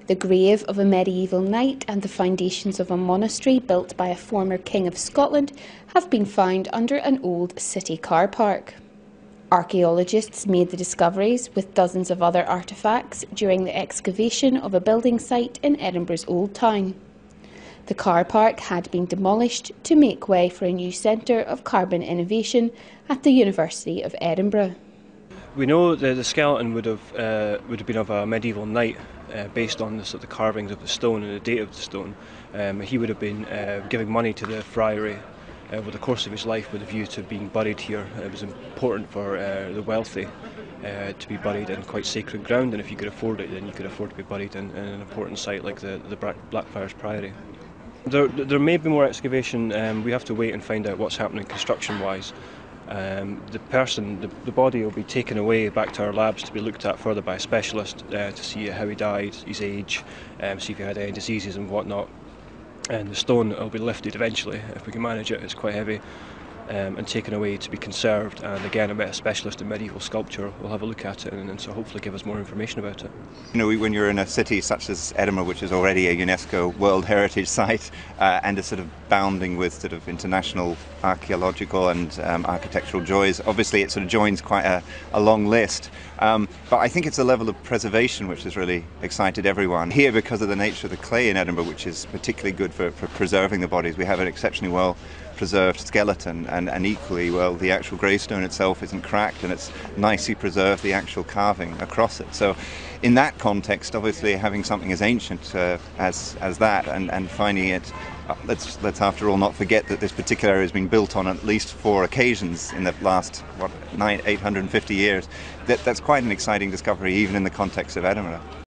The grave of a medieval knight and the foundations of a monastery built by a former King of Scotland have been found under an old city car park. Archaeologists made the discoveries with dozens of other artefacts during the excavation of a building site in Edinburgh's Old Town. The car park had been demolished to make way for a new centre of carbon innovation at the University of Edinburgh. We know that the skeleton would have been of a medieval knight, based on the carvings of the stone and the date of the stone. He would have been giving money to the friary over the course of his life with a view to being buried here. It was important for the wealthy to be buried in quite sacred ground, and if you could afford it, then you could afford to be buried in an important site like the Blackfriars Priory. There may be more excavation. We have to wait and find out what's happening construction-wise. The body will be taken away back to our labs to be looked at further by a specialist to see how he died, his age, see if he had any diseases and whatnot. And the stone will be lifted eventually, if we can manage it. It's quite heavy, and taken away to be conserved. And again, a specialist in medieval sculpture will have a look at it and so hopefully give us more information about it. You know, when you're in a city such as Edinburgh, which is already a UNESCO World Heritage Site and is sort of bounding with sort of international archaeological and architectural joys, obviously it sort of joins quite a long list. But I think it's a level of preservation which has really excited everyone. Here, because of the nature of the clay in Edinburgh, which is particularly good for preserving the bodies, we have an exceptionally well preserved skeleton, and equally well the actual gravestone itself isn't cracked and it's nicely preserved, the actual carving across it. So in that context, obviously having something as ancient as that and finding it, let's after all not forget that this particular area has been built on at least 4 occasions in the last 850 years. That's quite an exciting discovery even in the context of Edinburgh.